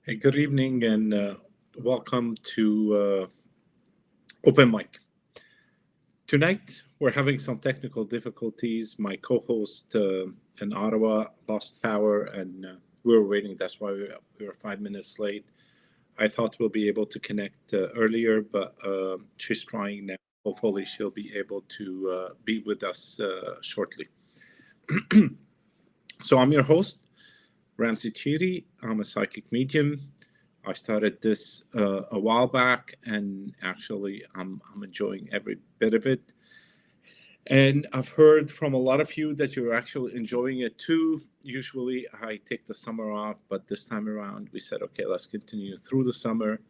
Hey, good evening and welcome to Open Mic. Tonight, we're having some technical difficulties. My co host in Ottawa lost power and we were waiting. That's why we were 5 minutes late. I thought we'll be able to connect earlier, but she's trying now. Hopefully, she'll be able to be with us shortly. So, I'm your host, Ramsey Chiri. I'm a psychic medium. I started this a while back, and actually, I'm enjoying every bit of it. And I've heard from a lot of you that you're actually enjoying it too. Usually, I take the summer off, but this time around, we said, okay, let's continue through the summer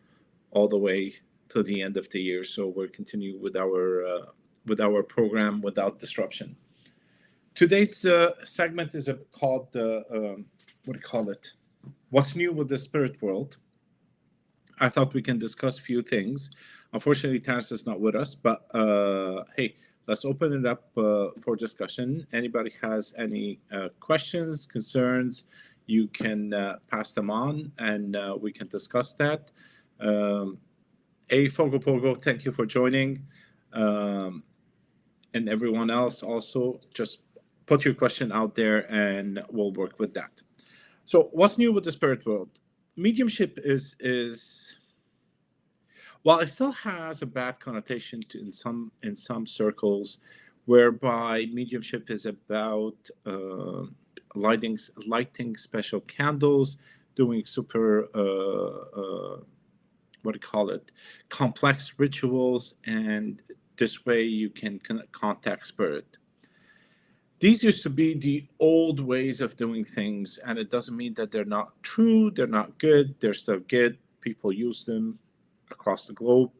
all the way to the end of the year. So we're continuing with our program without disruption. Today's segment is called what do you call it? What's new with the spirit world? I thought we can discuss a few things. Unfortunately, Tanis is not with us, but hey, let's open it up for discussion. Anybody has any questions, concerns, you can pass them on and we can discuss that. Um, hey, Fogo Pogo, thank you for joining. Um, and everyone else also, just put your question out there and we'll work with that. So, what's new with the spirit world? Mediumship is while it still has a bad connotation in some circles, whereby mediumship is about lighting special candles, doing super what do you call it, complex rituals, and this way you can contact spirit. These used to be the old ways of doing things, and it doesn't mean that they're not true, they're not good, they're still good. People use them across the globe.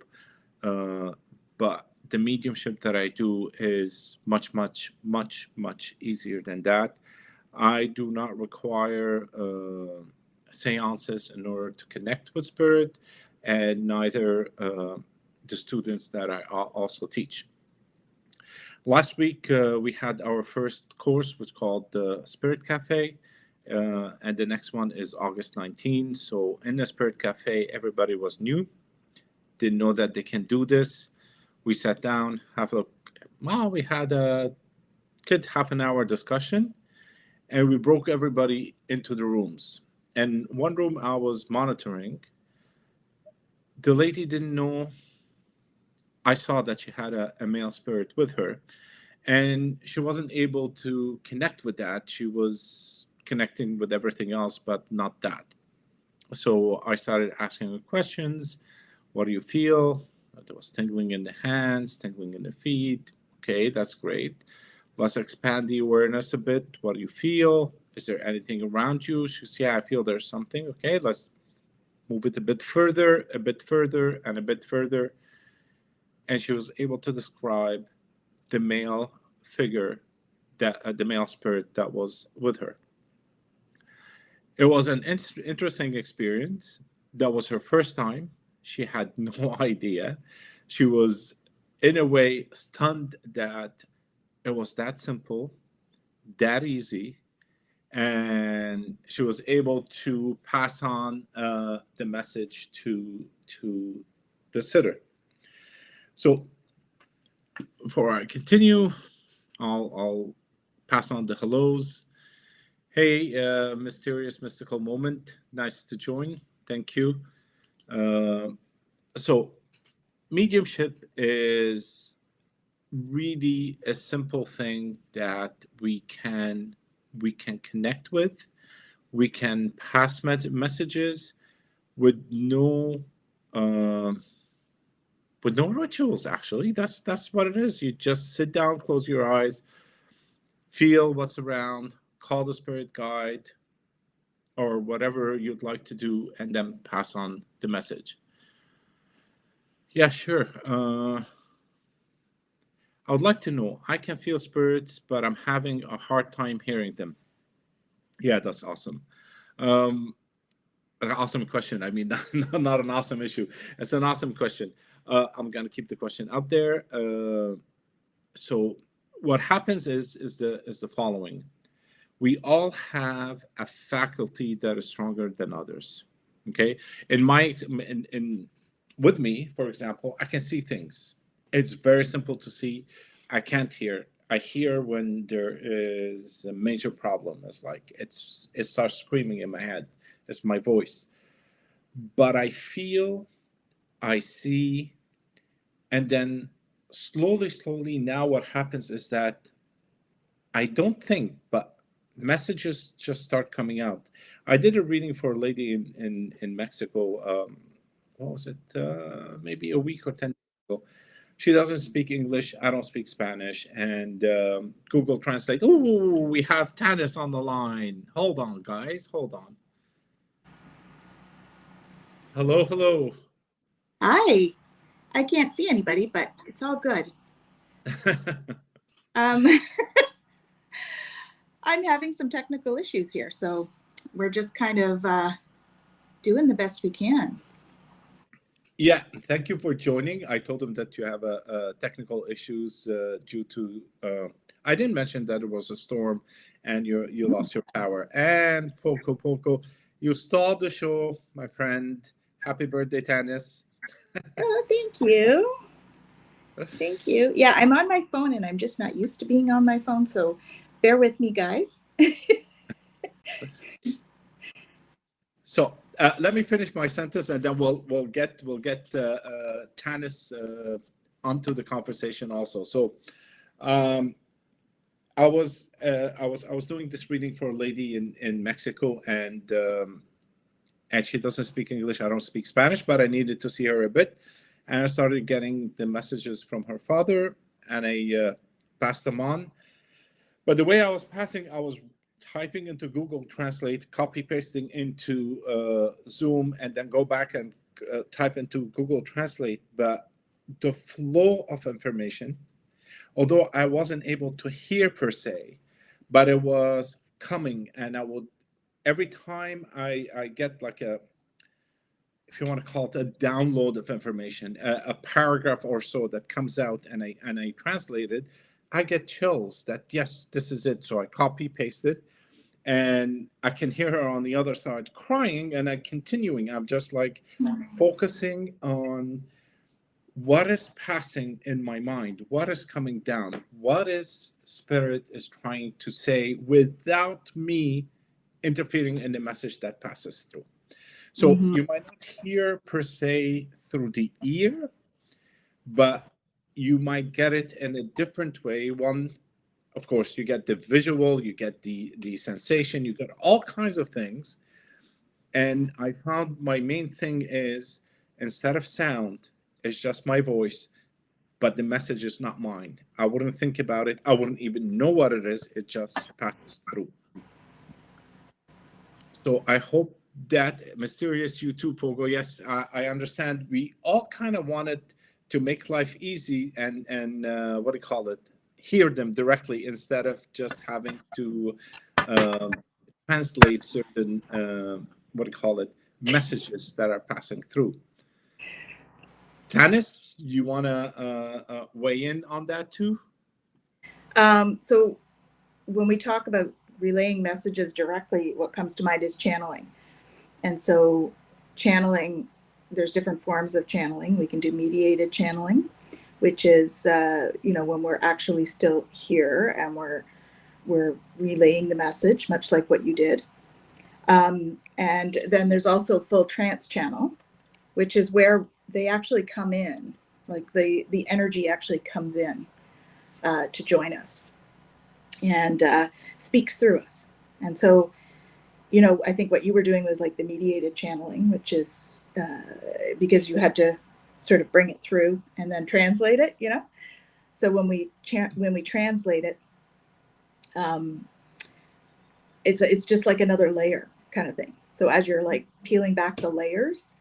Uh, but the mediumship that I do is much, much, much, much easier than that. I do not require seances in order to connect with spirit, and neither the students that I also teach. Last week, we had our first course, which called the Spirit Cafe, and the next one is August 19. So in the Spirit Cafe, everybody was new, didn't know that they can do this. We sat down, we had a good half an hour discussion, and we broke everybody into the rooms. And one room I was monitoring, the lady didn't know. I saw that she had a male spirit with her, and she wasn't able to connect with that. She was connecting with everything else, but not that. So I started asking her questions. What do you feel? There was tingling in the hands, tingling in the feet. Okay, that's great. Let's expand the awareness a bit. What do you feel? Is there anything around you? She says, yeah, I feel there's something. Okay, let's move it a bit further, and a bit further. And she was able to describe the male figure, that the male spirit that was with her. It was an interesting experience. That was her first time. She had no idea. She was, in a way, stunned that it was that simple, that easy, and she was able to pass on the message to the sitter. So, before I continue, I'll pass on the hellos. Hey, mysterious mystical moment. Nice to join. Thank you. Uh, so, mediumship is really a simple thing that we can connect with. We can pass messages with uh, no rituals. Actually, that's what it is. You just sit down, close your eyes, feel what's around, call the spirit guide, or whatever you'd like to do, and then pass on the message. Yeah, sure. I would like to know. I can feel spirits, but I'm having a hard time hearing them. Yeah, that's awesome. Um, an awesome question. I mean, not an awesome issue. It's an awesome question. I'm gonna keep the question up there. So, what happens is the following. We all have a faculty that is stronger than others. Okay, with me, for example, I can see things. It's very simple to see. I can't hear. I hear when there is a major problem. It's like it starts screaming in my head. It's my voice. But I feel, I see, and then slowly now what happens is that I don't think, but messages just start coming out. I did a reading for a lady in Mexico. What was it? Maybe a week or 10 days ago. She doesn't speak English. I don't speak Spanish. And Google Translate. Oh, we have Tanis on the line. Hold on, guys. Hold on. Hello, hello. Hi. I can't see anybody, but it's all good. Um, I'm having some technical issues here, so we're just kind of doing the best we can. Yeah, thank you for joining. I told him that you have a technical issues due to. I didn't mention that it was a storm, and you lost your power. And Poco, you stalled the show, my friend. Happy birthday, Tanis. Oh, thank you. Thank you. Yeah, I'm on my phone and I'm just not used to being on my phone, so bear with me, guys. So let me finish my sentence, and then we'll get Tanis onto the conversation also. So. I was doing this reading for a lady in Mexico, and she doesn't speak English. I don't speak Spanish, but I needed to see her a bit, and I started getting the messages from her father, and I passed them on. But the way I was passing, I was typing into Google Translate, copy pasting into Zoom, and then go back and type into Google Translate. But the flow of information, although I wasn't able to hear per se, but it was coming, and I would every time I get like a, if you want to call it a download of information, a paragraph or so that comes out, and I translate it, I get chills that yes, this is it. So I copy paste it, and I can hear her on the other side crying, and I'm continuing. I'm just like focusing on what is passing in my mind, what is coming down, what is spirit is trying to say without me interfering in the message that passes through. So you might not hear per se through the ear, but you might get it in a different way. One, of course, you get the visual, you get the sensation, you get all kinds of things. And I found my main thing is, instead of sound, it's just my voice, but the message is not mine. I wouldn't think about it. I wouldn't even know what it is. It just passes through. So I hope that mysterious you too, Pogo. Yes, I understand. We all kind of wanted to make life easy and what do you call it? Hear them directly instead of just having to um, translate certain what do you call it, messages that are passing through. Tanis, you want to weigh in on that too? So when we talk about relaying messages directly, what comes to mind is channeling. And so channeling, there's different forms of channeling. We can do mediated channeling, which is when we're actually still here and we're relaying the message, much like what you did. And then there's also full trance channel, which is where they actually come in, like the energy actually comes in to join us and speaks through us. And so, I think what you were doing was like the mediated channeling, which is because you had to sort of bring it through and then translate it. So when we translate it, it's just like another layer kind of thing. So as you're like peeling back the layers,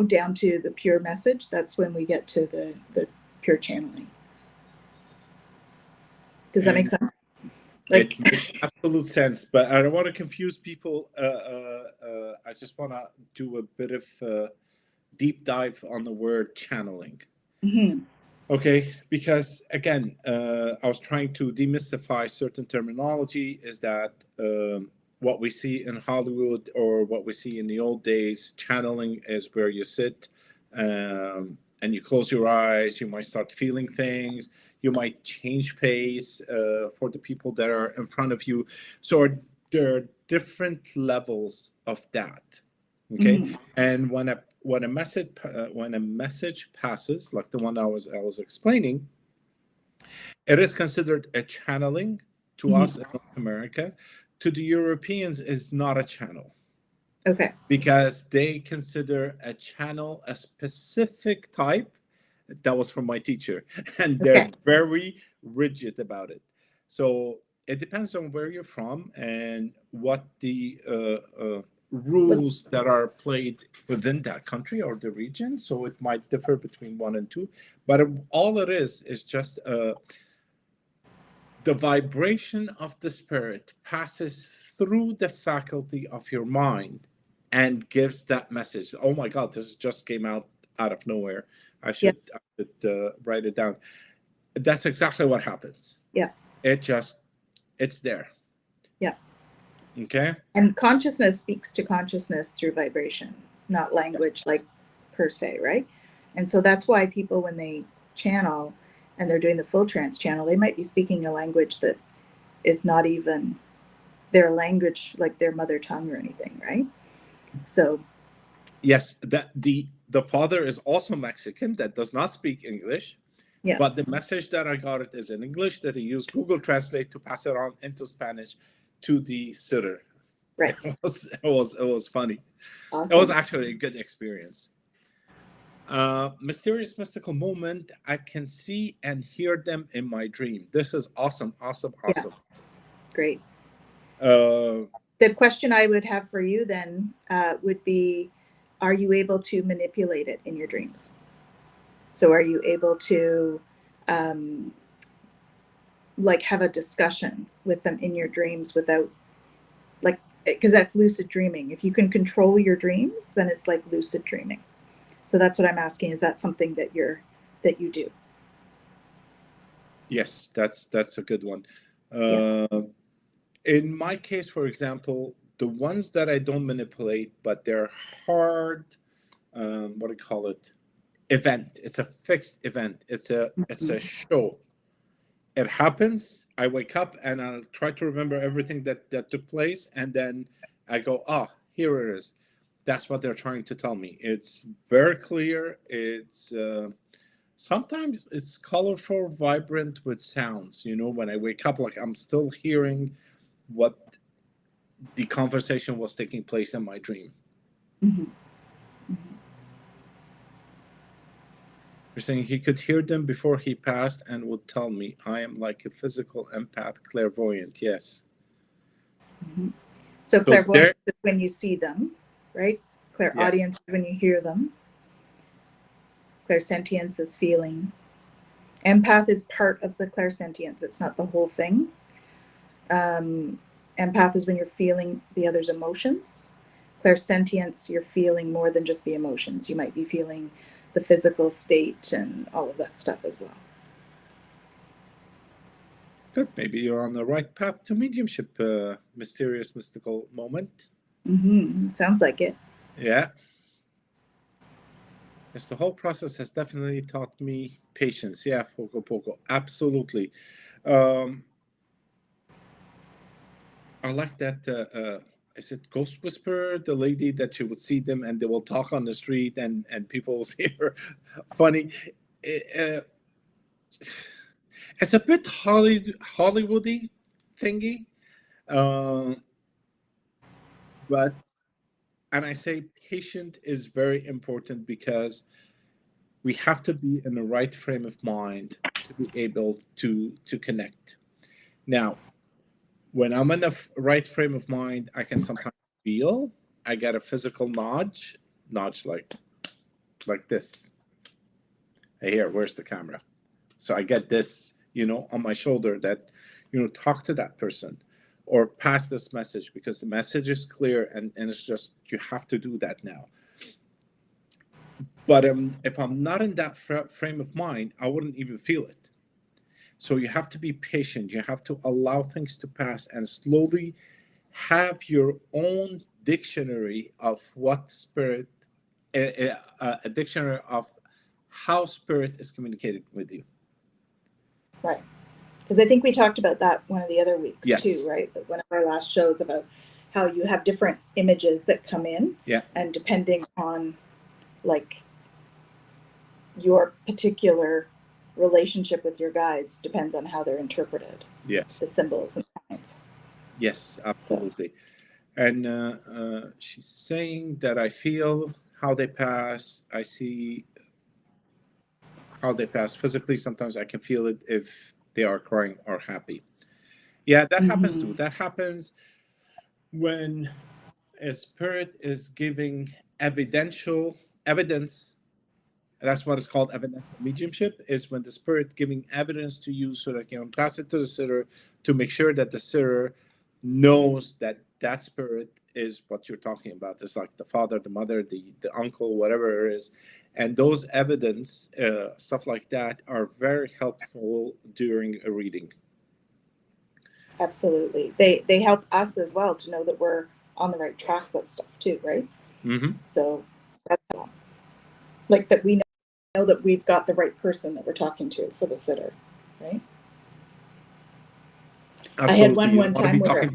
down to the pure message, that's when we get to the pure channeling. Does that make sense? It makes absolute sense, but I don't want to confuse people. I just want to do a bit of deep dive on the word channeling. Mm-hmm. Okay, because again, I was trying to demystify certain terminology. Is that what we see in Hollywood or what we see in the old days. Channeling is where you sit and you close your eyes. You might start feeling things. You might change face for the people that are in front of you. So there are different levels of that. Okay, and when a message passes, like the one I was explaining, it is considered a channeling to us in North America. To the Europeans, is not a channel. Okay. Because they consider a channel a specific type. That was from my teacher, and they're very rigid about it. So it depends on where you're from and what the rules that are played within that country or the region. So it might differ between one and two, but all it is just the vibration of the spirit passes through the faculty of your mind and gives that message. Oh my God, this just came out of nowhere. I should write it down. That's exactly what happens. Yeah. It's there. Yeah. Okay. And consciousness speaks to consciousness through vibration, not language, like per se, right? And so that's why people, when they channel and they're doing the full trance channel, they might be speaking a language that is not even their language, like their mother tongue or anything, right? So yes, that the father is also Mexican, that does not speak English. Yeah. But the message that I got it is in English, that he used Google Translate to pass it on into Spanish to the sitter. Right. It was funny. Awesome. It was actually a good experience. Mysterious mystical moment. I can see and hear them in my dream. This is awesome. Yeah. Great. The question I would have for you then would be, are you able to manipulate it in your dreams? So are you able to like have a discussion with them in your dreams without, like, because that's lucid dreaming. If you can control your dreams, then it's like lucid dreaming. So that's what I'm asking. Is that something that you do? Yes, that's a good one. In my case, for example, the ones that I don't manipulate, but they're hard, what do you call it? Event. It's a fixed event. It's a show. It happens. I wake up and I'll try to remember everything that took place, and then I go, here it is. That's what they're trying to tell me. It's very clear. It's sometimes it's colorful, vibrant with sounds. When I wake up, like I'm still hearing what the conversation was taking place in my dream. Mm-hmm. You're saying he could hear them before he passed and would tell me. I am like a physical empath, clairvoyant. Yes. Mm-hmm. So clairvoyance is when you see them, right? Clairaudience is when you hear them. Clairsentience is feeling. Empath is part of the clairsentience. It's not the whole thing. Empath is when you're feeling the other's emotions. Clairsentience, you're feeling more than just the emotions. You might be feeling the physical state and all of that stuff as well. Good. Maybe you're on the right path to mediumship, mysterious mystical moment. Mm-hmm. Sounds like it. Yeah. Yes, the whole process has definitely taught me patience. Yeah, Poco. Absolutely. I like that. Is it Ghost Whisperer, the lady that you would see them and they will talk on the street and people will see her? Funny. It's a bit Hollywoody thingy. But, and I say patient is very important because we have to be in the right frame of mind to be able to connect. Now, when I'm in the right frame of mind, I can sometimes feel. I get a physical nudge like this. Hey, here, where's the camera? So I get this, on my shoulder that, talk to that person or pass this message because the message is clear and it's just, you have to do that now. But if I'm not in that frame of mind, I wouldn't even feel it. So you have to be patient. You have to allow things to pass and slowly have your own dictionary of what spirit, a dictionary of how spirit is communicating with you. Right. Because I think we talked about that one of the other weeks Yes. too, right? One of our last shows about how you have different images that come in, Yeah. and depending on like your particular relationship with your guides depends on how they're interpreted. Yes. The symbols and signs. Yes, absolutely. And she's saying that I feel how they pass. I see how they pass physically. Sometimes I can feel it if they are crying or happy. Yeah, that happens too. That happens when a spirit is giving evidence. That's what is called evidential mediumship, is when the spirit giving evidence to you so that you can pass it to the sitter to make sure that the sitter knows that that spirit is what you're talking about. It's like the father, the mother, the uncle, whatever it is. And those evidence, stuff like that, are very helpful during a reading. Absolutely. They help us as well to know that we're on the right track with stuff too, right? Mm-hmm. So that's like that we know that we've got the right person that we're talking to for the sitter, right? Absolutely. I had one time where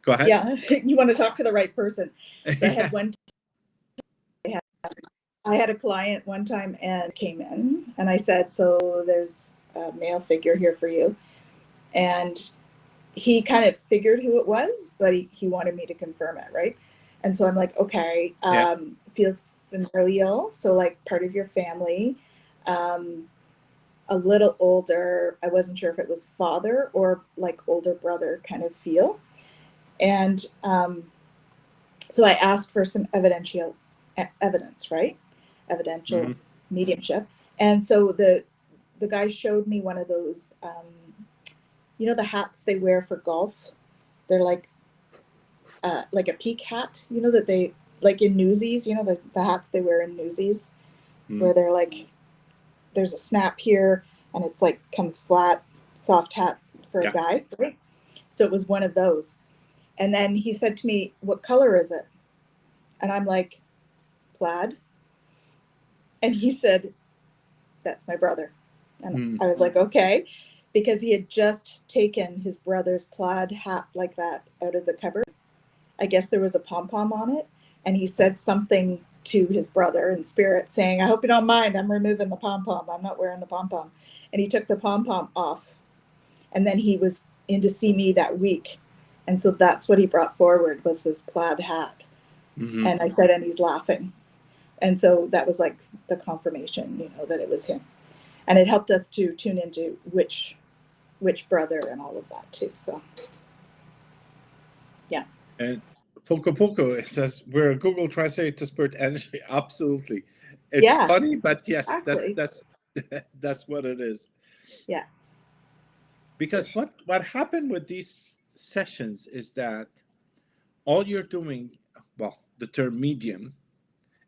Go ahead. Yeah, you want to talk to the right person. So I had one. I had a client one time and came in, and I said, "So there's a male figure here for you," and he kind of figured who it was, but he wanted me to confirm it, right? And so I'm like, okay, feels familial, so like part of your family, a little older. I wasn't sure if it was father or like older brother kind of feel. And so I asked for some evidence, right? Evidential mediumship. And so the guy showed me one of those, you know, the hats they wear for golf. They're like a peak hat, you know, that they like in Newsies, you know, the hats they wear in Newsies, where they're like, there's a snap here and it's like comes flat, soft hat for a guy, right? So it was one of those. And then he said to me, "What color is it?" And I'm like, "Plaid." And he said, "That's my brother." And I was like, "Okay," because he had just taken his brother's plaid hat like that out of the cupboard. I guess there was a pom-pom on it. And he said something to his brother in spirit saying, "I hope you don't mind. I'm removing the pom-pom. I'm not wearing the pom-pom." And he took the pom-pom off. And then he was in to see me that week. And so that's what he brought forward was this plaid hat. And I said, and he's laughing. And so that was like the confirmation, you know, that it was him. And it helped us to tune into which brother and all of that too. So, yeah. And Foco says, we're a Google Translate to spirit energy. Absolutely. It's funny, but yes, exactly. That's what it is. Yeah. Because what happened with these sessions is that all you're doing, well, the term medium,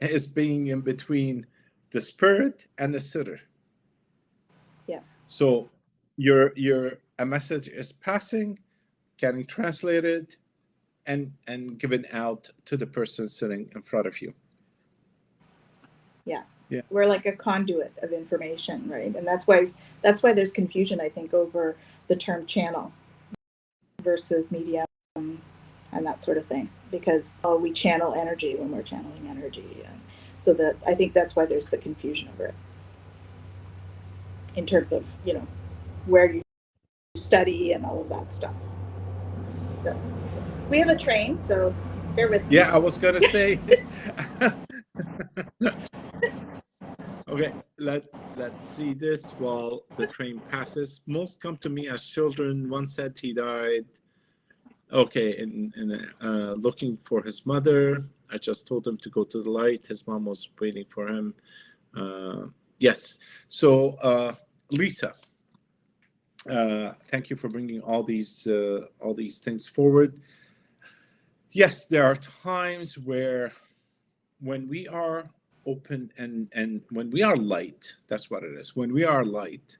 is being in between the spirit and the sitter. Yeah. So a message is passing, getting translated, and given out to the person sitting in front of you. Yeah. Yeah. We're like a conduit of information, right? And that's why there's confusion, I think, over the term channel versus medium and that sort of thing, because we channel energy when we're channeling energy, and so that I think that's why there's the confusion over it in terms of, you know, where you study and all of that stuff. So we have a train, so bear with me. Yeah, I was gonna say. Okay, let's see this while the train passes. Most come to me as children. One said he died. Okay, and looking for his mother. I just told him to go to the light. His mom was waiting for him. Yes. So, Lisa, thank you for bringing all these things forward. Yes, there are times where, when we are open and when we are light, that's what it is. When we are light,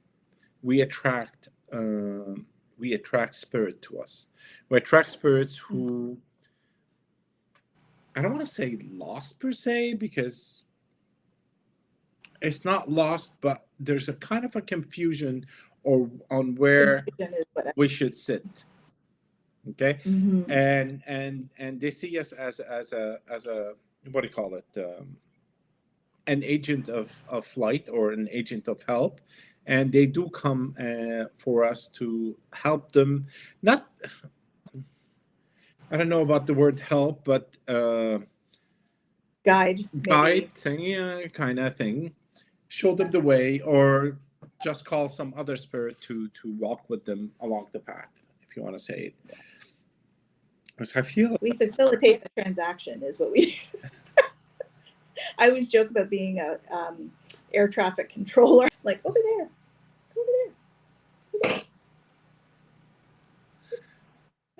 we attract we attract spirit to us. We attract spirits who, I don't want to say lost per se, because it's not lost, but there's a kind of a confusion or on where Confusion is what we should sit. Okay, Mhm. and they see us as a, what do you call it, an agent of light or an agent of help, and they do come for us to help them. Not, I don't know about the word help, but Guide, maybe. guide thing, yeah, kind of thing. Show them the way, or just call some other spirit to walk with them along the path, if you want to say it. Because I feel, We facilitate the transaction is what we I always joke about being a air traffic controller. Like, over there, over there.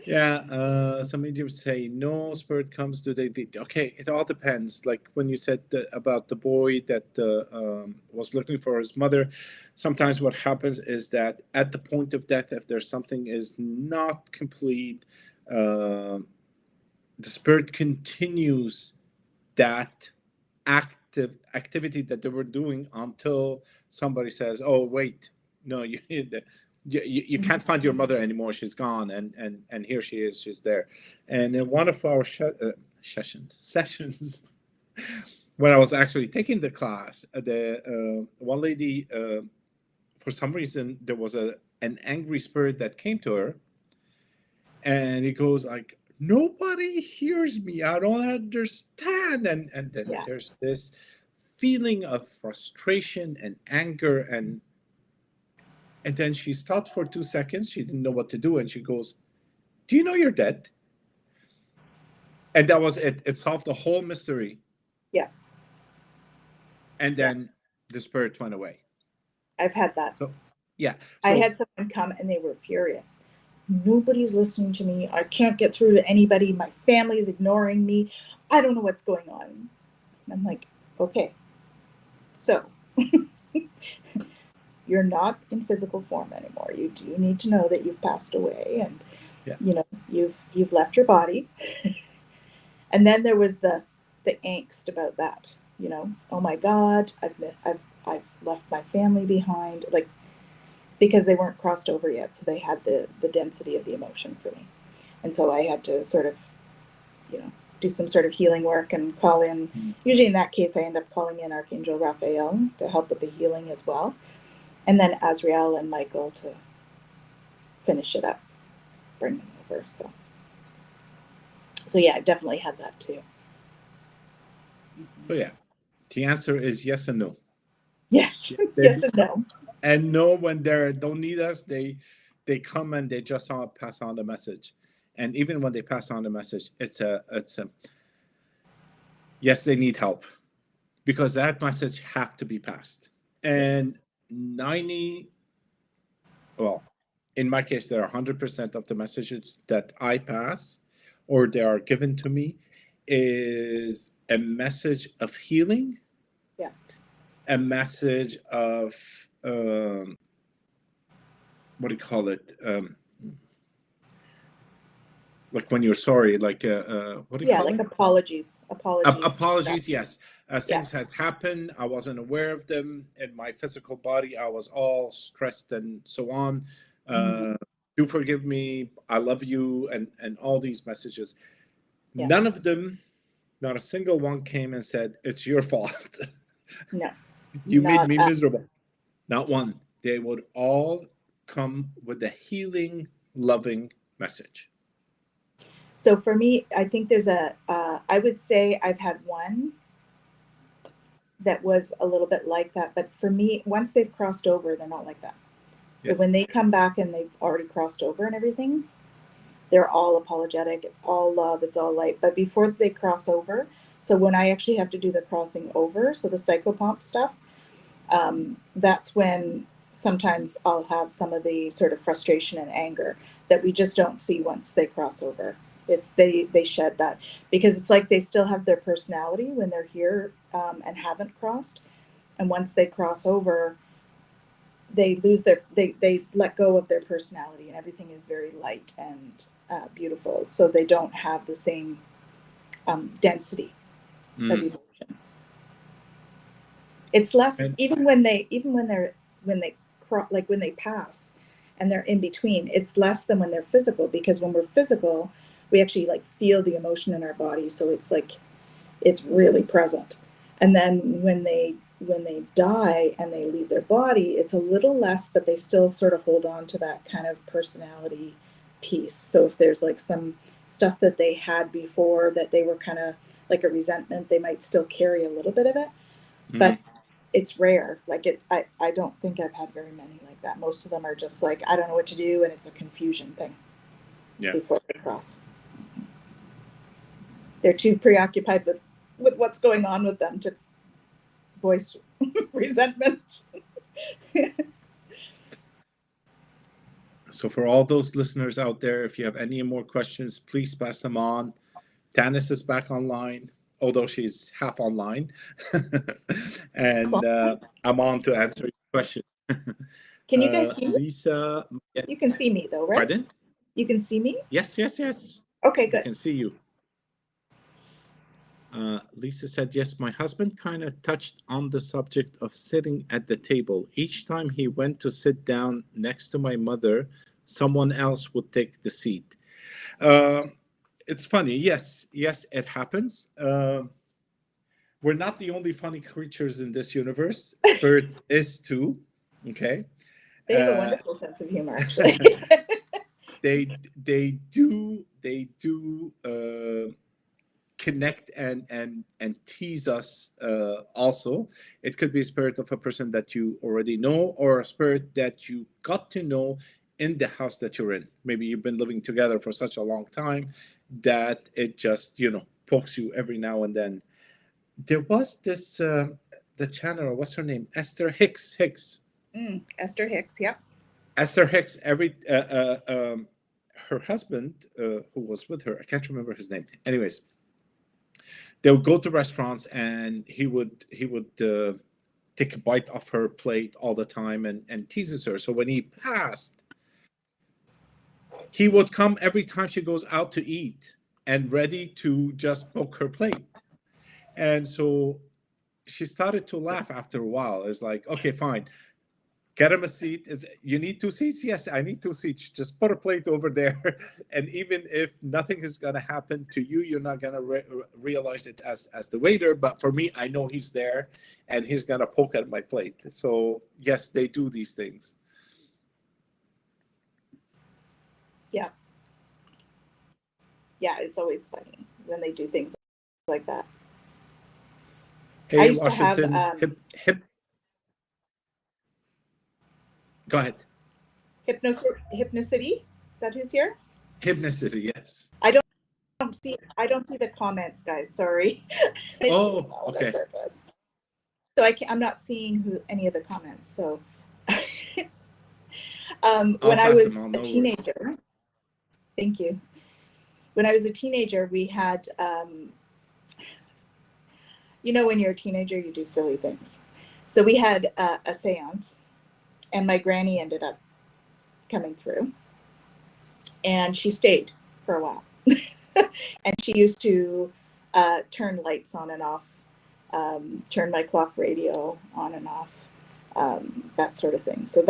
yeah, some mediums say no spirit comes to they okay, it all depends. Like when you said about the boy that was looking for his mother, sometimes what happens is that at the point of death, if there's something is not complete, uh, the spirit continues that activity that they were doing until somebody says, "Oh, wait, no, you can't find your mother anymore. She's gone, and here she is. She's there." And in one of our sessions, when I was actually taking the class, the one lady, for some reason, there was an angry spirit that came to her, and he goes like, nobody hears me, I don't understand, and then Yeah. there's this feeling of frustration and anger, and then she stopped for 2 seconds, she didn't know what to do, and she goes, do you know you're dead? And that was it. It solved the whole mystery. Yeah. And then the spirit went away. I've had that. So yeah, I so had someone come and they were furious. Nobody's listening to me. I can't get through to anybody. My family is ignoring me. I don't know what's going on. And I'm like, okay, so you're not in physical form anymore. You do need to know that you've passed away, and yeah, you know you've left your body. And then there was the angst about that. You know, oh my God, I've left my family behind. Like, because they weren't crossed over yet, so they had the density of the emotion for me, and so I had to sort of, you know, do some sort of healing work and call in. Usually in that case, I end up calling in Archangel Raphael to help with the healing as well, and then Azrael and Michael to finish it up, bring them over. So yeah, I've definitely had that too. so yeah, the answer is yes and no. Yes, yes and no. And no, when they don't need us, they come and they just pass on the message. And even when they pass on the message, it's a yes, they need help, because that message have to be passed. And 90, well, in my case, there are 100% of the messages that I pass or they are given to me is a message of healing, Yeah. a message of what do you call it? Like when you're sorry, like what do you Yeah, call like it? apologies. Apologies, yes. Yeah. Things had happened. I wasn't aware of them. In my physical body, I was all stressed and so on. Do forgive me. I love you, and all these messages. Yeah. None of them, not a single one, came and said it's your fault. No. You made Not me at miserable. Not one. They would all come with a healing, loving message. So for me, I think there's I would say I've had one that was a little bit like that. But for me, once they've crossed over, they're not like that. So Yeah. when they come back and they've already crossed over and everything, they're all apologetic. It's all love. It's all light. But before they cross over, so when I actually have to do the crossing over, so the psychopomp stuff, that's when sometimes I'll have some of the sort of frustration and anger that we just don't see once they cross over. It's they shed that, because it's like they still have their personality when they're here and haven't crossed, and once they cross over, they lose their they let go of their personality, and everything is very light and beautiful, so they don't have the same density of emotion. It's less, And even when they're like when they pass and they're in between, it's less than when they're physical, because when we're physical we actually like feel the emotion in our body, so it's like it's really present. And then when they die and they leave their body, it's a little less, but they still sort of hold on to that kind of personality piece. So if there's like some stuff that they had before that they were kind of like a resentment, they might still carry a little bit of it, but it's rare. Like I don't think I've had very many like that. Most of them are just like, I don't know what to do, and it's a confusion thing. Yeah. Before they cross. They're too preoccupied with what's going on with them to voice resentment. So for all those listeners out there, if you have any more questions, please pass them on. Tanis is back online, although she's half online. And I'm on to answer your question. Can you guys see me? Lisa. You can see me though, right? Pardon? You can see me? Yes. Okay, I good. can see you. Lisa said, yes, my husband kind of touched on the subject of sitting at the table. Each time he went to sit down next to my mother, someone else would take the seat. It's funny. Yes, it happens. We're not the only funny creatures in this universe. Spirit is too. Okay. They have a wonderful sense of humor, actually. They do connect and tease us. Also, it could be a spirit of a person that you already know, or a spirit that you got to know in the house that you're in. Maybe you've been living together for such a long time that it just pokes you every now and then. There was this the channel, what's her name, Esther Hicks. Esther Hicks, yep. Esther Hicks. Her husband, who was with her, I can't remember his name. Anyways, they would go to restaurants, and he would take a bite off her plate all the time and teases her. So when he passed, he would come every time she goes out to eat and ready to just poke her plate. And so she started to laugh after a while. It's like, okay, fine. Get him a seat. You need 2 seats? Yes, I need 2 seats. Just put a plate over there. And even if nothing is going to happen to you, you're not going to realize it as the waiter. But for me, I know he's there and he's going to poke at my plate. So yes, they do these things. Yeah. Yeah, it's always funny when they do things like that. Hey, I used Washington, to have go ahead. Hypnocity. Is that who's here? Hypnocity, yes. I don't see the comments, guys. Sorry. Oh, okay. So I'm not seeing any of the comments. So when I was a teenager, thank you. When I was a teenager, we had, when you're a teenager, you do silly things. So we had a seance, and my granny ended up coming through, and she stayed for a while. And she used to turn lights on and off, turn my clock radio on and off, that sort of thing. So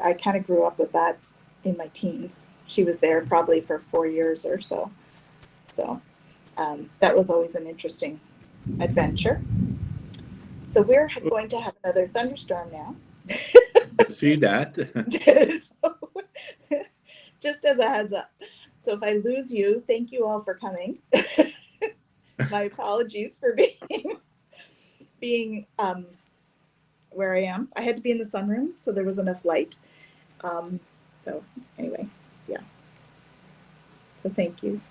I kind of grew up with that in my teens. She was there probably for 4 years or so. So that was always an interesting adventure. So we're going to have another thunderstorm now. See that? So, just as a heads up. So if I lose you, thank you all for coming. My apologies for being where I am. I had to be in the sunroom, so there was enough light. So anyway, yeah. So thank you.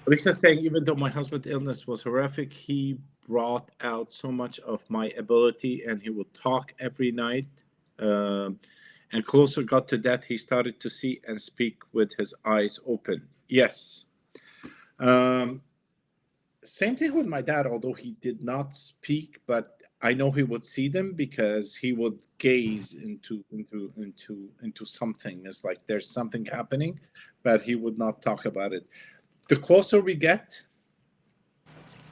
Lisa's saying, even though my husband's illness was horrific, he brought out so much of my ability, and he would talk every night. And closer got to death, he started to see and speak with his eyes open. Yes. Same thing with my dad, although he did not speak, but I know he would see them because he would gaze into something. It's like there's something happening, but he would not talk about it. The closer we get,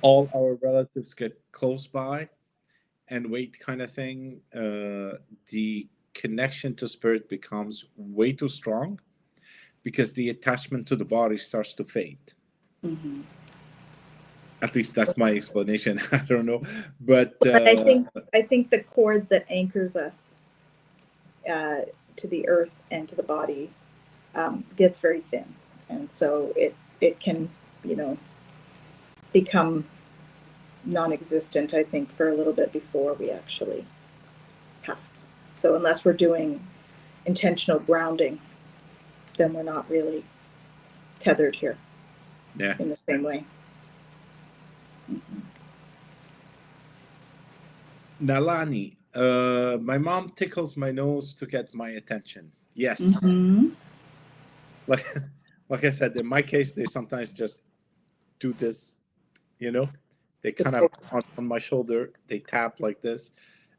all our relatives get close by and wait, kind of thing. The connection to spirit becomes way too strong because the attachment to the body starts to fade. Mhm. At least that's my explanation. I don't know, but But I think the cord that anchors us to the earth and to the body gets very thin, and so it can, you know, become non-existent, I think, for a little bit before we actually pass. So unless we're doing intentional grounding, then we're not really tethered here yeah. in the same way. Mhm. Nalani, my mom tickles my nose to get my attention. Yes. Mhm. Like like I said, in my case, they sometimes just do this, you know. They kind of on my shoulder, they tap like this.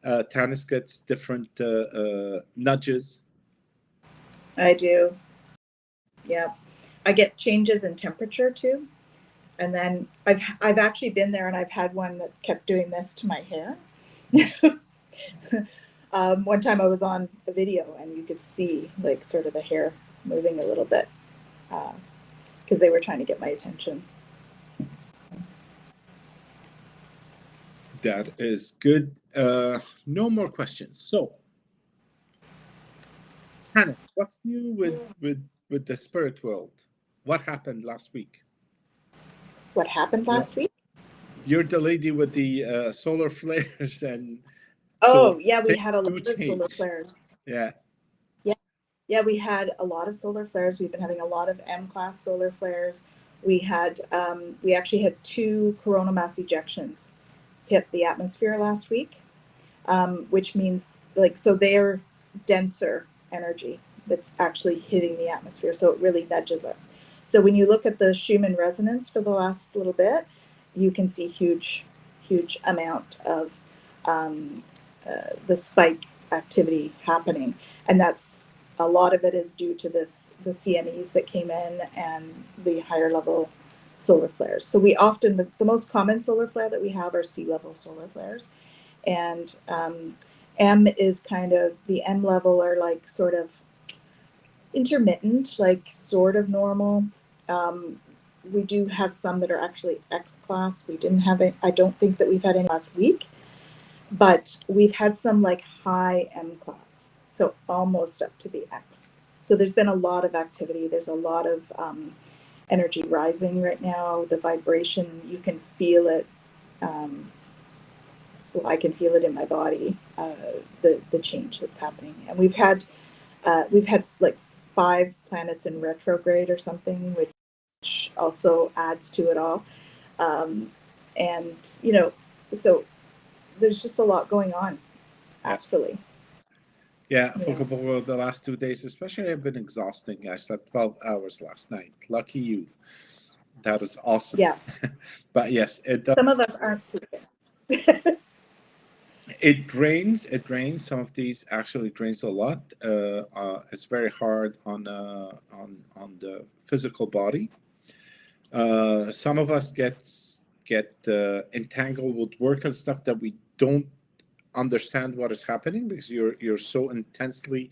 Tanis gets different nudges. I do. Yeah. I get changes in temperature too. And then I've actually been there and I've had one that kept doing this to my hair. One time I was on a video and you could see like sort of the hair moving a little bit because they were trying to get my attention. That is good. No more questions. So, Tanis, what's new with the spirit world? What happened last week? What happened last week? You're the lady with the solar flares, and Oh, so yeah, we things had a lot do of solar change. flares. Yeah. Yeah, we had a lot of solar flares. We've been having a lot of M-class solar flares. We actually had 2 coronal mass ejections hit the atmosphere last week, which means so they're denser energy that's actually hitting the atmosphere. So it really nudges us. So when you look at the Schumann resonance for the last little bit, you can see huge amount of the spike activity happening, and that's a lot of it is due to the CMEs that came in and the higher level solar flares. So we often the most common solar flare that we have are sea level solar flares, and M is kind of the M level are like sort of intermittent, like sort of normal. We do have some that are actually X class. We didn't have it. I don't think that we've had any last week, but we've had some like high M class, so almost up to the X. So there's been a lot of activity. There's a lot of energy rising right now. The vibration, you can feel it. Well, I can feel it in my body. The change that's happening, and we've had like 5 planets in retrograde or something, which also adds to it all. And so there's just a lot going on astrally. Yeah, You for know. the last 2 days, especially, I've been exhausting. I slept 12 hours last night. Lucky you. That is awesome. Yeah, But yes, it does. some of us aren't sleeping. It drains. It drains. Some of these actually drains a lot. It's very hard on the physical body. Some of us get entangled with work and stuff that we don't understand what is happening because you're so intensely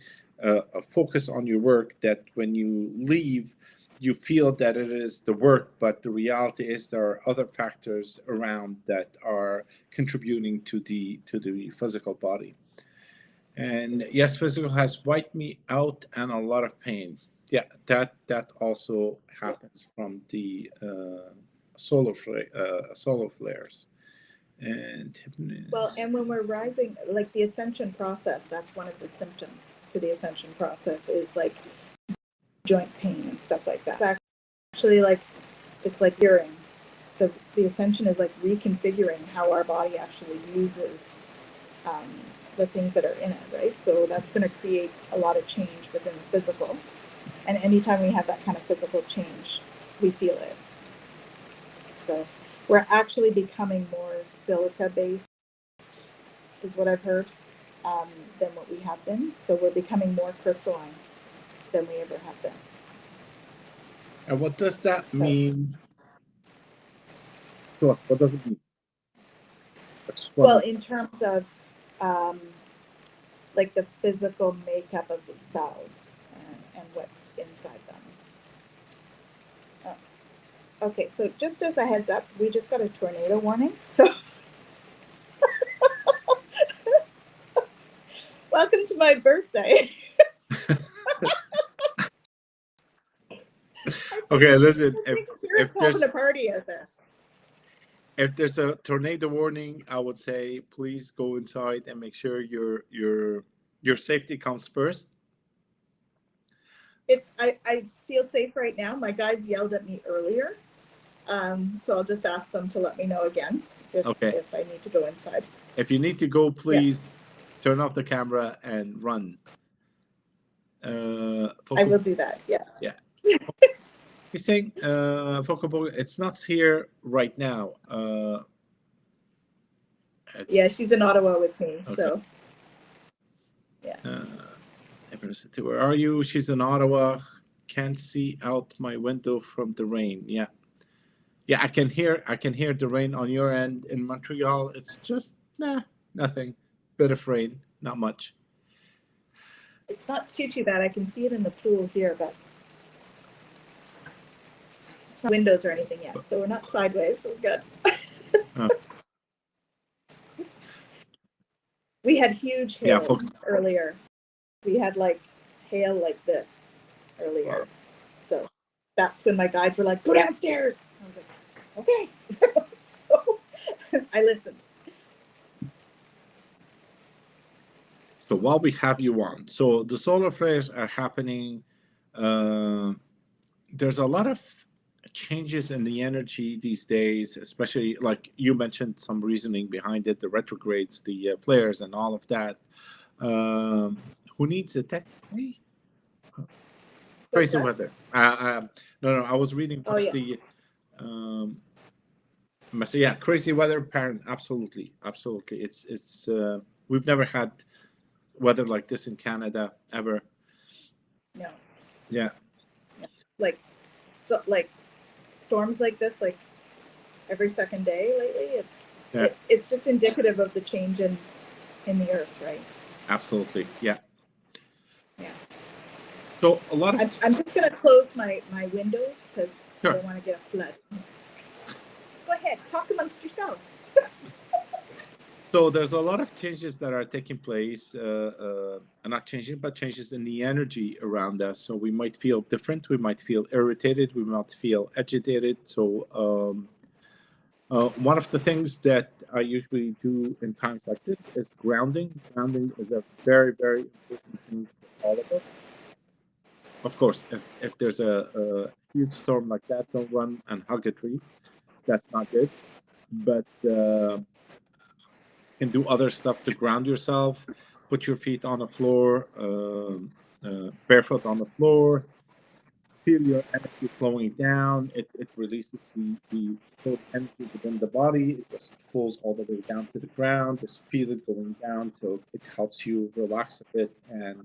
focused on your work that when you leave, you feel that it is the work, but the reality is there are other factors around that are contributing to the physical body. And yes, physical has wiped me out and a lot of pain. Yeah, that also happens from the solar flares. And Well, and when we're rising, like the ascension process, that's one of the symptoms for the ascension process is like joint pain and stuff like that. It's actually like it's like hearing. The ascension is like reconfiguring how our body actually uses the things that are in it, right? So that's going to create a lot of change within the physical. And anytime we have that kind of physical change, we feel it. So we're actually becoming more silica based is what I've heard, than what we have been. So we're becoming more crystalline than we ever have been. And what does that So- mean to us? What does it mean? Well, in terms of like the physical makeup of the cells and what's inside them. Okay, so just as a heads up, we just got a tornado warning. So welcome to my birthday. Okay, listen. I think If Spirit's having there's a party out there. if there's a tornado warning, I would say please go inside and make sure your safety comes first. I feel safe right now. My guides yelled at me earlier. So I'll just ask them to let me know again if I need to go inside. If you need to go, please turn off the camera and run. I will do that. Yeah. Yeah. He's saying, Focobo, it's not here right now. Yeah, she's in Ottawa with me. Okay. So, yeah. Where are you? She's in Ottawa. Can't see out my window from the rain. Yeah. Yeah, I can hear the rain on your end. In Montreal, it's just nothing. Bit of rain, not much. It's not too bad. I can see it in the pool here, but it's not windows or anything yet. So we're not sideways. So we're good. We had huge hail earlier. We had like hail like this earlier. So that's when my guides were like, "Go downstairs." I was like, "Okay." So I listened. So while we have you on, so the solar flares are happening. There's a lot of changes in the energy these days, especially like you mentioned some reasoning behind it, the retrogrades, the flares, and all of that. Who needs a text? Me? Crazy weather. No, I was reading the message. Yeah, crazy weather pattern. Absolutely. It's we've never had weather like this in Canada ever. No. Yeah. Like storms like this, like every second day lately. It's just indicative of the change in the earth, right? Absolutely. Yeah. Yeah. So a lot of I'm just gonna close my windows because I don't want to get a flood. Go ahead, talk amongst yourselves. So there's a lot of changes that are taking place, not changing, but changes in the energy around us. So we might feel different. We might feel irritated. We might feel agitated. So one of the things that I usually do in times like this is grounding. Grounding is a very, very important thing for all of us. Of course, if there's a huge storm like that, don't run and hug a tree. That's not good. But can do other stuff to ground yourself. Put your feet on the floor, barefoot on the floor. Feel your energy flowing down. It releases the stored energy within the body. It just flows all the way down to the ground. Just feel it going down, so it helps you relax a bit and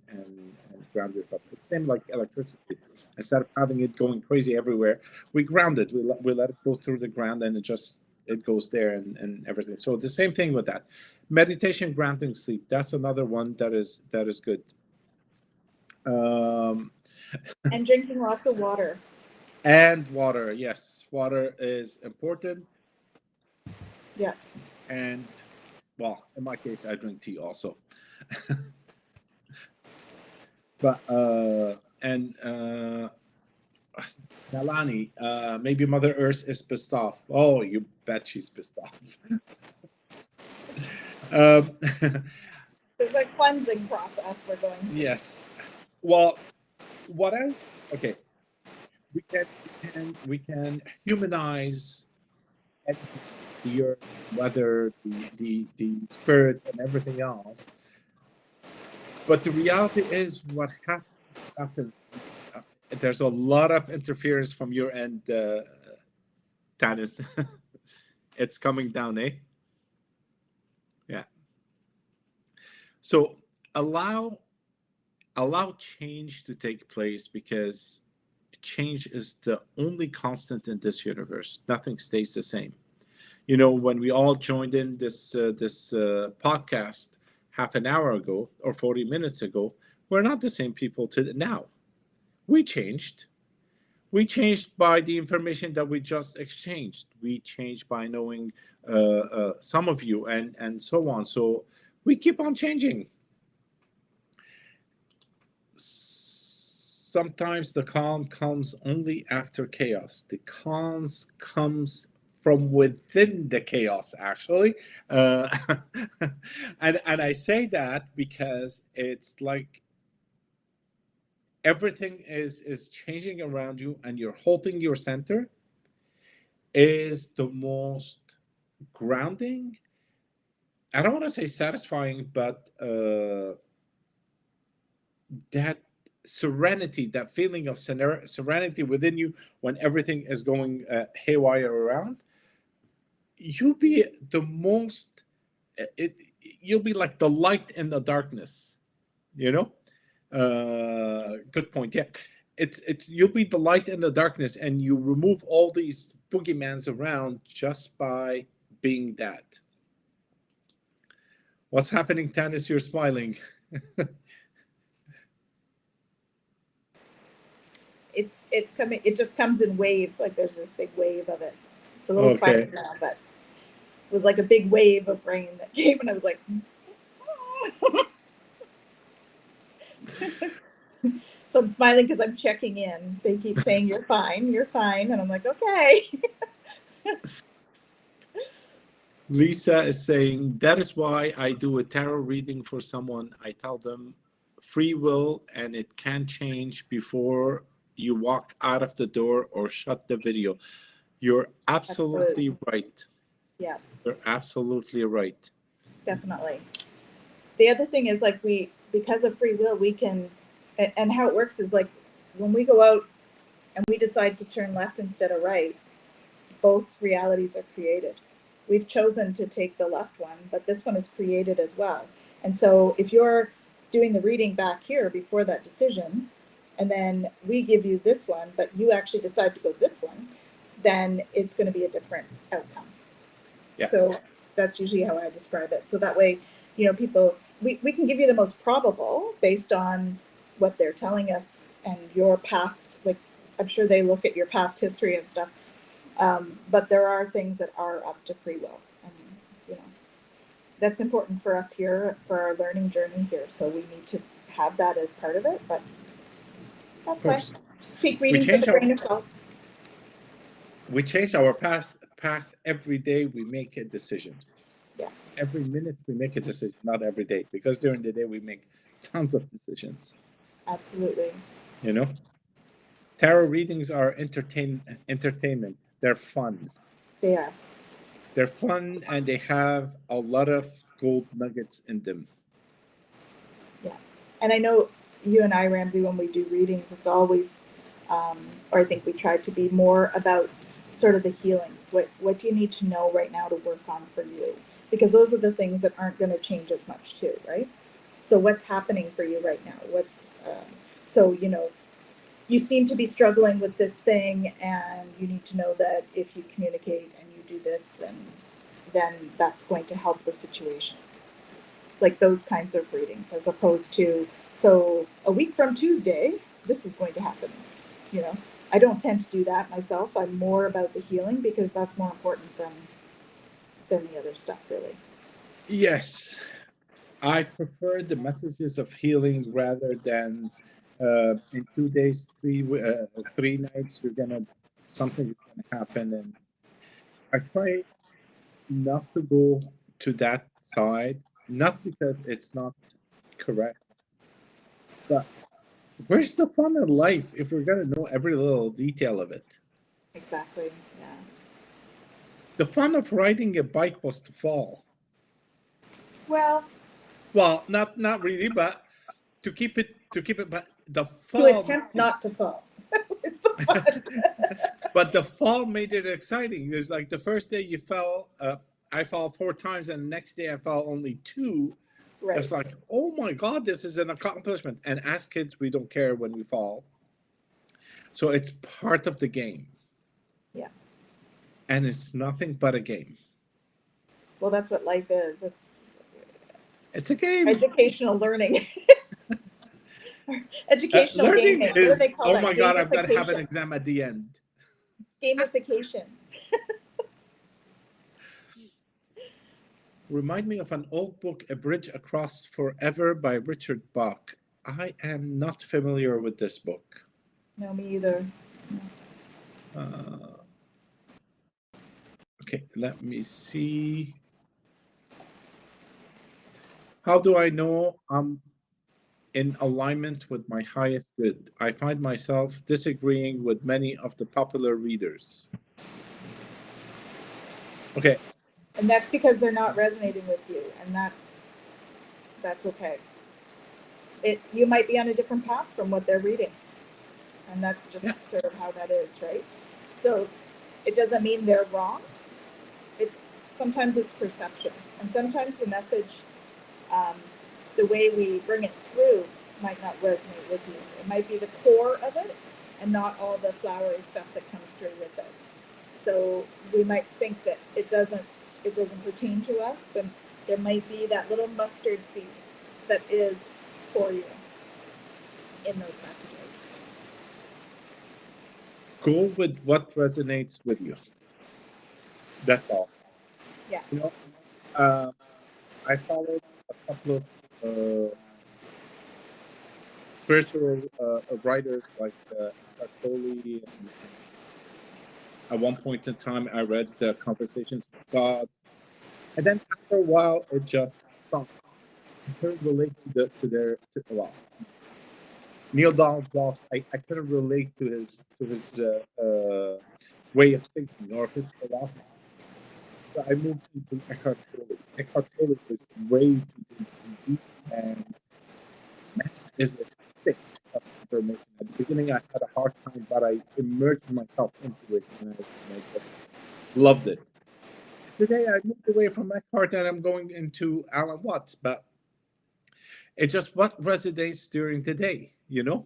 ground yourself. It's the same like electricity. Instead of having it going crazy everywhere, we ground it. We let it go through the ground, and it goes there and everything. So the same thing with that. Meditation, grounding, sleep. That's another one that is good. And drinking lots of water. And water, yes. Water is important. Yeah. And, well, in my case, I drink tea also. But, Nalani, maybe Mother Earth is pissed off. Oh, you bet she's pissed off. There's a cleansing process we're going through. Yes. Well, we can humanize the earth, weather, the spirit, and everything else. But the reality is, what happens. There's a lot of interference from your end, Tanis. It's coming down, eh? Yeah. So allow change to take place, because change is the only constant in this universe. Nothing stays the same. You know, when we all joined in this podcast half an hour ago or 40 minutes ago, we're not the same people to now. We changed. We changed by the information that we just exchanged. We changed by knowing some of you, and so on. So we keep on changing. Sometimes the calm comes only after chaos. The calm comes from within the chaos, actually. Uh, and I say that because it's like everything is changing around you, and you're holding your center is the most grounding. I don't want to say satisfying, but that serenity, that feeling of serenity within you when everything is going haywire around, you'll be the most, you'll be like the light in the darkness, you know? Good point. Yeah. It's you'll be the light in the darkness, and you remove all these boogeymans around just by being that. What's happening, Tanis? You're smiling. It's coming. It just comes in waves. Like there's this big wave of it. It's a little Okay. quiet now, but it was like a big wave of rain that came, and I was like. So I'm smiling because I'm checking in. They keep saying you're fine, and I'm like, okay. Lisa is saying, that is why I do a tarot reading for someone. I tell them free will, and it can change before you walk out of the door or shut the video. You're absolutely right. Yeah. You're absolutely right. Definitely. The other thing is like because of free will, we can, and how it works is like when we go out and we decide to turn left instead of right, both realities are created. We've chosen to take the left one, but this one is created as well. And so if you're doing the reading back here before that decision, and then we give you this one, but you actually decide to go this one, then it's going to be a different outcome. Yeah. So that's usually how I describe it. So that way, you know, people, we can give you the most probable based on what they're telling us and your past, like I'm sure they look at your past history and stuff. But there are things that are up to free will. And, you know, that's important for us here, for our learning journey here. So we need to have that as part of it. But that's why. Take readings with a grain of salt. We change our path every day. We make a decision. Yeah. Every minute we make a decision, not every day, because during the day we make tons of decisions. Absolutely. You know, tarot readings are entertainment. They're fun. They are. They're fun, and they have a lot of gold nuggets in them. Yeah. And I know you and I, Ramsey, when we do readings, it's always, or I think we try to be more about sort of the healing. What do you need to know right now to work on for you? Because those are the things that aren't going to change as much too, right? So what's happening for you right now? So, you know, you seem to be struggling with this thing, and you need to know that if you communicate and you do this, and then that's going to help the situation. Like those kinds of readings, as opposed to, so a week from Tuesday, this is going to happen. You know, I don't tend to do that myself. I'm more about the healing because that's more important than the other stuff, really. Yes, I prefer the messages of healing rather than in 2 days, 3 nights, something is gonna happen, and I try not to go to that side, not because it's not correct, but where's the fun in life if we're gonna know every little detail of it? Exactly. Yeah. The fun of riding a bike was to fall. Well, Not really, but to keep it, but the to fall. attempt not to fall. But the fall made it exciting. It's like the first day you fell, I fell 4 times, and the next day I fell only 2. Right. It's like, oh my God, this is an accomplishment. And as kids, we don't care when we fall. So it's part of the game. Yeah. And it's nothing but a game. Well, that's what life is. It's a game. Educational learning. Educational Learning gaming. What do they is, call oh that? my God, I've got to have an Gamification. exam at the end. Gamification. Remind me of an old book, A Bridge Across Forever by Richard Bach. I am not familiar with this book. No, me either. Okay, let me see. How do I know I'm in alignment with my highest good? I find myself disagreeing with many of the popular readers. Okay. And that's because they're not resonating with you, and that's okay. You might be on a different path from what they're reading, and that's just sort of how that is, right? So it doesn't mean they're wrong. Sometimes it's perception, and sometimes the message, the way we bring it through, might not resonate with you. It might be the core of it, and not all the flowery stuff that comes through with it. So we might think that it doesn't pertain to us, but there might be that little mustard seed that is for you in those messages. Go with what resonates with you. That's all. Yeah. You know, I followed a couple of spiritual writers like Eckhart Tolle, and at one point in time, I read the Conversations with God, and then after a while, it just stopped. I couldn't relate to well, Neil Donald Walsh. I couldn't relate to his way of thinking or his philosophy. So I moved into Eckhart Tolle. Eckhart Tolle is way too deep and is a thick of information. At the beginning, I had a hard time, but I immersed myself into it, and I loved it. Today, I moved away from Eckhart, and I'm going into Alan Watts, but it's just what resonates during the day, you know?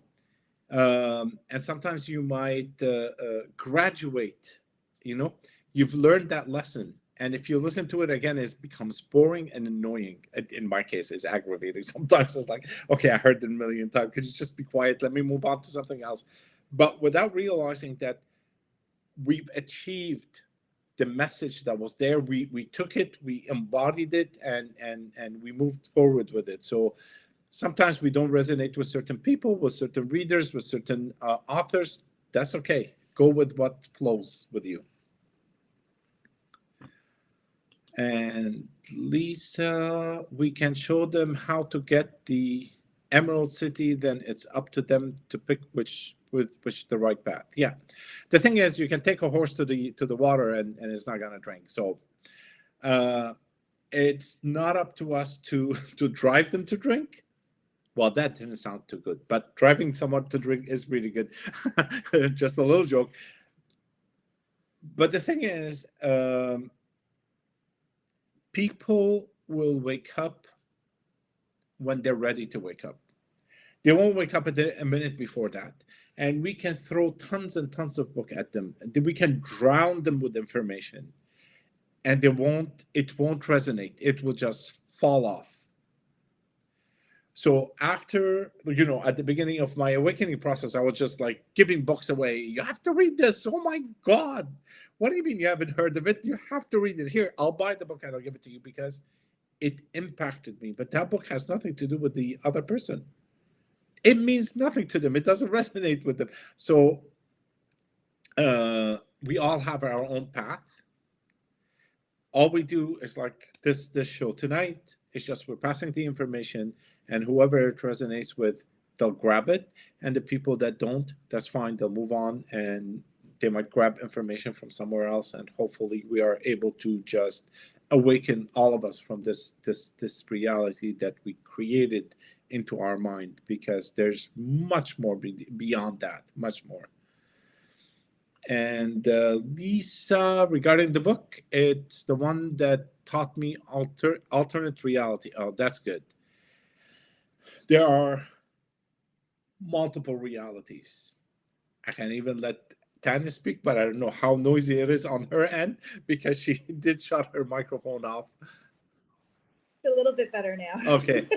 And sometimes you might graduate, you know? You've learned that lesson. And if you listen to it again, it becomes boring and annoying. In my case, it's aggravating. Sometimes it's like, okay, I heard it a million times. Could you just be quiet? Let me move on to something else. But without realizing that we've achieved the message that was there, we took it, we embodied it, and we moved forward with it. So sometimes we don't resonate with certain people, with certain readers, with certain authors. That's okay. Go with what flows with you. And Lisa, we can show them how to get the Emerald City, then it's up to them to pick which the right path. Yeah. The thing is, you can take a horse to the water and it's not gonna drink. So it's not up to us to drive them to drink. Well, that didn't sound too good, but driving someone to drink is really good. Just a little joke. But the thing is, people will wake up when they're ready to wake up. They won't wake up a minute before that. And we can throw tons and tons of book at them. We can drown them with information. And it won't resonate. It will just fall off. So after, at the beginning of my awakening process, I was just like giving books away. You have to read this. Oh my God. What do you mean you haven't heard of it? You have to read it. Here, I'll buy the book and I'll give it to you because it impacted me. But that book has nothing to do with the other person. It means nothing to them. It doesn't resonate with them. So we all have our own path. All we do is like this show tonight. It's just we're passing the information, and whoever it resonates with, they'll grab it. And the people that don't, that's fine. They'll move on, and they might grab information from somewhere else. And hopefully, we are able to just awaken all of us from this reality that we created into our mind, because there's much more beyond that, much more. And Lisa, regarding the book, it's the one that taught me alternate reality. Oh, that's good. There are multiple realities. I can't even let Tanya speak, but I don't know how noisy it is on her end because she did shut her microphone off. It's a little bit better now. Okay.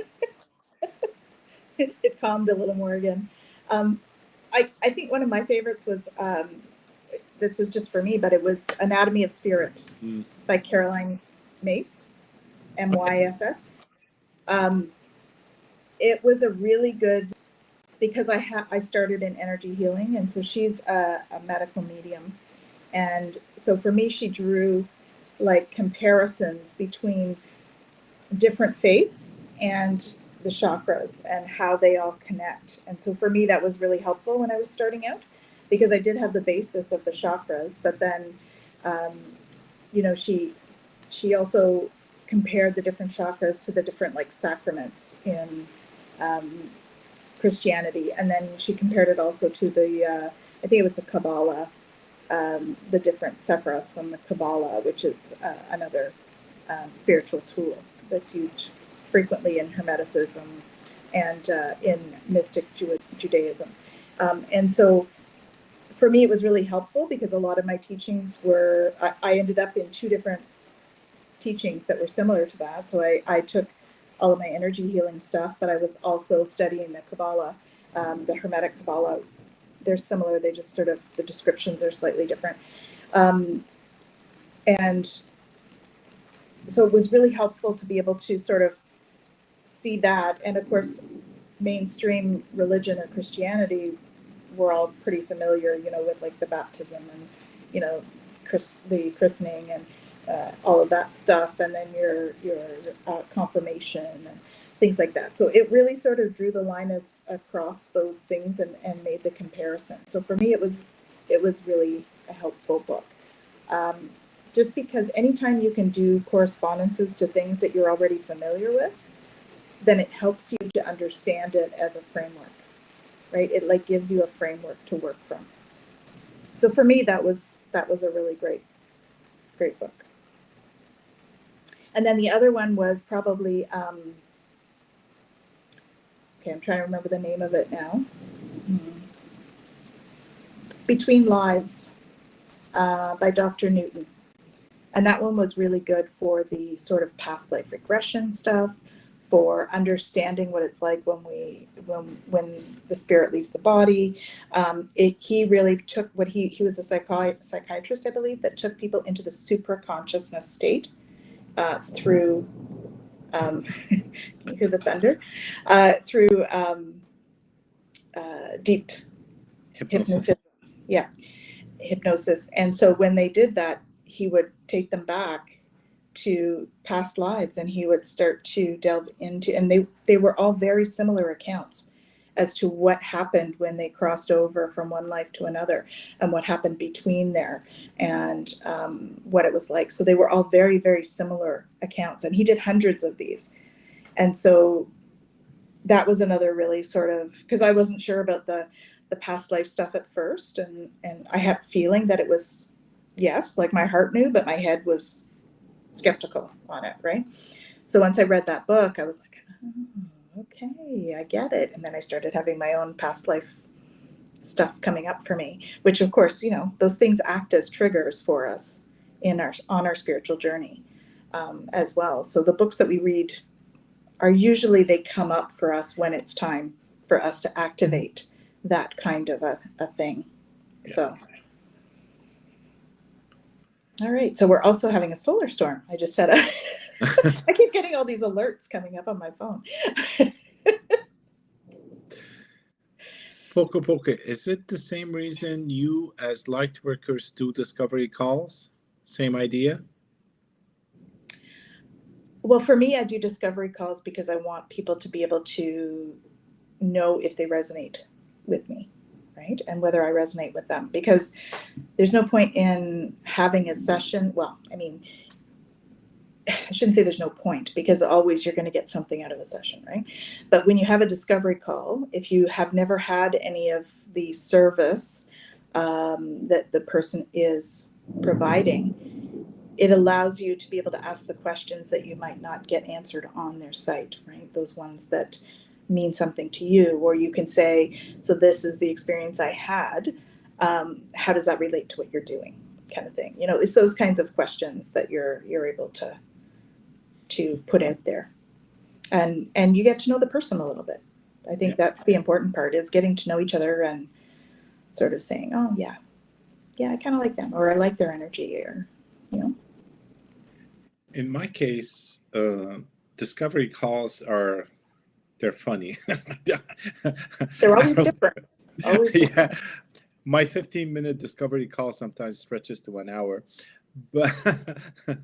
It calmed a little more again. I think one of my favorites was, this was just for me, but it was Anatomy of Spirit by Caroline Myss, Myss. It was a really good, because I started in energy healing, and so she's a medical medium. And so for me, she drew like comparisons between different faiths and the chakras and how they all connect. And so for me, that was really helpful when I was starting out, because I did have the basis of the chakras, but then, you know, she also compared the different chakras to the different like sacraments in Christianity. And then she compared it also to the, I think it was the Kabbalah, the different sephiroths on the Kabbalah, which is another spiritual tool that's used frequently in Hermeticism and in mystic Judaism. And so for me, it was really helpful because a lot of my teachings were, I ended up in 2 different teachings that were similar to that. So I took all of my energy healing stuff, but I was also studying the Kabbalah, the Hermetic Kabbalah. They're similar, they just sort of, the descriptions are slightly different. And so it was really helpful to be able to sort of see that. And of course, mainstream religion or Christianity, we're all pretty familiar, you know, with like the baptism and, you know, the christening and all of that stuff, and then your confirmation and things like that. So it really sort of drew the line across those things and made the comparison. So for me, it was really a helpful book. Just because anytime you can do correspondences to things that you're already familiar with, then it helps you to understand it as a framework, right? It like gives you a framework to work from. So for me, that was a really great book. And then the other one was probably, okay, I'm trying to remember the name of it now. Between Lives by Dr. Newton. And that one was really good for the sort of past life regression stuff, for understanding what it's like when the spirit leaves the body. He really took what he was a psychiatrist, I believe, that took people into the supraconsciousness state through, can you hear the thunder? Through deep hypnotism. Yeah, hypnosis. And so when they did that, he would take them back to past lives, and he would start to delve into, and they were all very similar accounts as to what happened when they crossed over from one life to another, and what happened between there, and what it was like. So they were all very, very similar accounts, and he did hundreds of these. And so that was another really sort of, because I wasn't sure about the past life stuff at first, and I had a feeling that it was, yes, like my heart knew, but my head was skeptical on it, right? So once I read that book, I was like, oh, okay, I get it. And then I started having my own past life stuff coming up for me, which of course, you know, those things act as triggers for us on our spiritual journey as well. So the books that we read are usually, they come up for us when it's time for us to activate that kind of a thing. Yeah. So, all right. So we're also having a solar storm. I just had I keep getting all these alerts coming up on my phone. Poca Poca, is it the same reason you as light workers do discovery calls? Same idea? Well, for me, I do discovery calls because I want people to be able to know if they resonate with me, right? And whether I resonate with them, because there's no point in having a session. Well, I mean, I shouldn't say there's no point, because always you're going to get something out of a session, right? But when you have a discovery call, if you have never had any of the service that the person is providing, it allows you to be able to ask the questions that you might not get answered on their site, right? Those ones that mean something to you, or you can say, so this is the experience I had. How does that relate to what you're doing, kind of thing? It's those kinds of questions that you're able to put out there, and you get to know the person a little bit. I think that's the important part, is getting to know each other and sort of saying, oh yeah, I kind of like them, or I like their energy, or In my case, discovery calls they're funny. they're always different. Always different. Yeah, my 15-minute discovery call sometimes stretches to 1 hour, but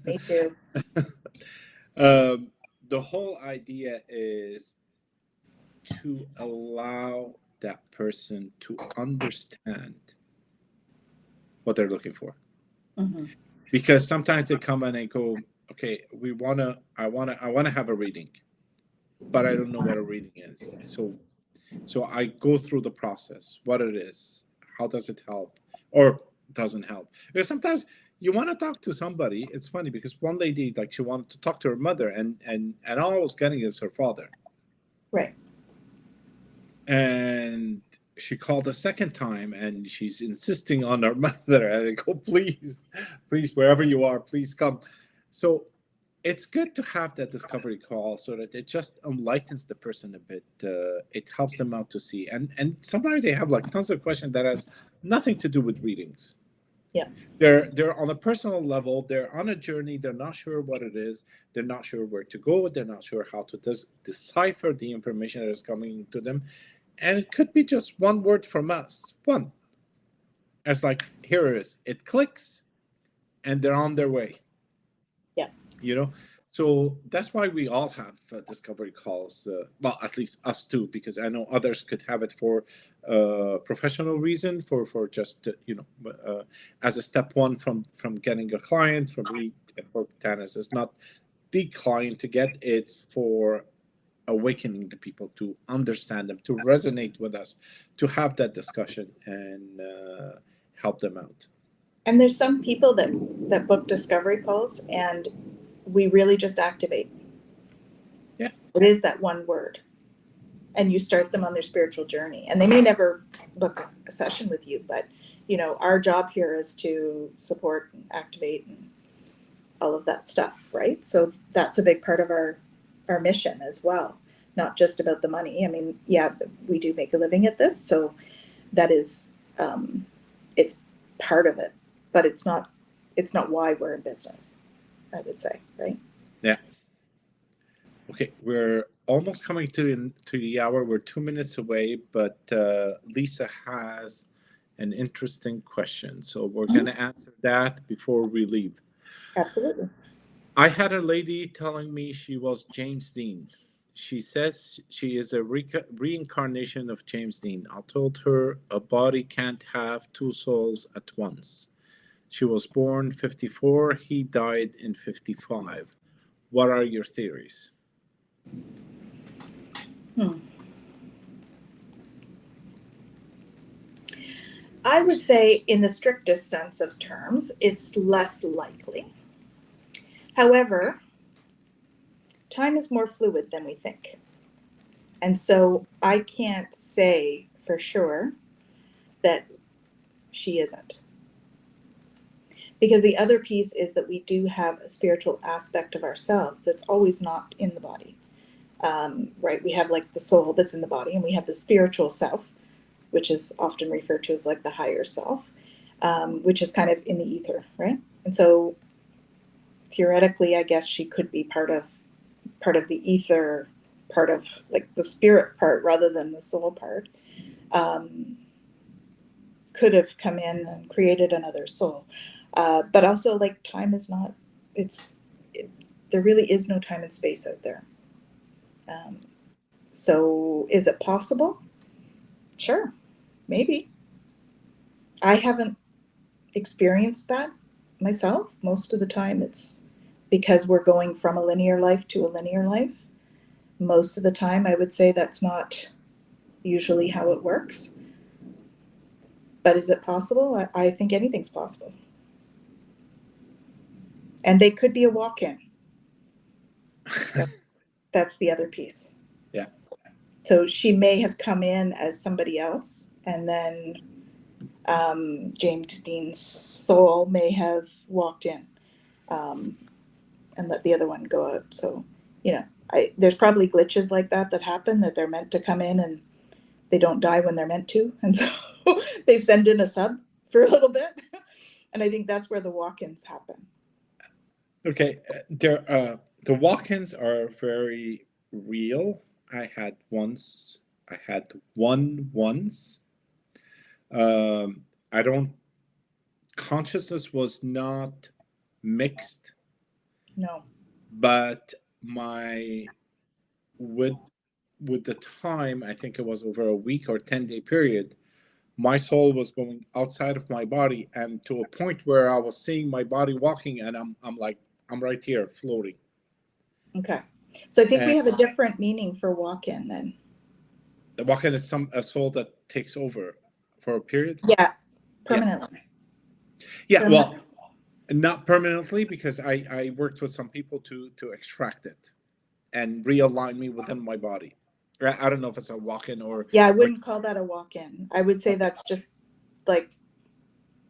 Me too. The whole idea is to allow that person to understand what they're looking for. Mm-hmm. Because sometimes they come and they go, okay, I wanna have a reading, but I don't know what a reading is. So I go through the process, what it is, how does it help, or doesn't help. Because sometimes you want to talk to somebody. It's funny because one lady, like, she wanted to talk to her mother, and all I was getting is her father. Right. And she called a second time, and she's insisting on her mother. And I go, please, wherever you are, please come. So it's good to have that discovery call, so that it just enlightens the person a bit. It helps them out to see. And sometimes they have like tons of questions that has nothing to do with readings. Yeah. They're on a personal level. They're on a journey. They're not sure what it is. They're not sure where to go. They're not sure how to decipher the information that is coming to them. And it could be just one word from us. One. It's like, here it is. It clicks, and they're on their way. Yeah. So that's why we all have discovery calls. Well, at least us too, because I know others could have it for professional reason, for just as a step one from getting a client. For me, for Tanis, it's not the client to get; it's for awakening the people, to understand them, to resonate with us, to have that discussion and help them out. And there's some people that book discovery calls, and we really just activate. Yeah. It is that one word. And you start them on their spiritual journey. And they may never book a session with you, but our job here is to support and activate and all of that stuff, right? So that's a big part of our mission as well. Not just about the money. I mean, yeah, we do make a living at this, so that is it's part of it, but it's not why we're in business, I would say, right? Yeah. Okay, we're almost coming to the hour. We're 2 minutes away, but Lisa has an interesting question, so we're going to answer that before we leave. Absolutely. I had a lady telling me she was James Dean. She says she is a reincarnation of James Dean. I told her a body can't have two souls at once. She was born 54, he died in 55. What are your theories? I would say, in the strictest sense of terms, it's less likely. However, time is more fluid than we think. And so I can't say for sure that she isn't. Because the other piece is that we do have a spiritual aspect of ourselves that's always not in the body. Right? We have like the soul that's in the body, and we have the spiritual self, which is often referred to as like the higher self, which is kind of in the ether, right? And so theoretically, I guess she could be part of the ether, part of like the spirit part rather than the soul part. Could have come in and created another soul. But also, like, time is not, there really is no time and space out there. So is it possible? Sure, maybe. I haven't experienced that myself. Most of the time it's because we're going from a linear life to a linear life. Most of the time I would say that's not usually how it works. But is it possible? I think anything's possible. And they could be a walk-in. That's the other piece. Yeah. So she may have come in as somebody else, and then James Dean's soul may have walked in and let the other one go out. So, there's probably glitches like that happen, that they're meant to come in and they don't die when they're meant to. And so they send in a sub for a little bit. And I think that's where the walk-ins happen. Okay, the walk-ins are very real. I had one once. I don't. Consciousness was not mixed, No. but with the time, I think it was over a week or 10-day period, my soul was going outside of my body, and to a point where I was seeing my body walking, and I'm like, I'm right here floating. Okay. So I think we have a different meaning for walk-in then. The walk-in is a soul that takes over for a period. Yeah, permanently. Yeah, well, not permanently, because I worked with some people to extract it and realign me within my body. I don't know if it's a walk-in or. Yeah, I wouldn't call that a walk-in. I would say that's just like.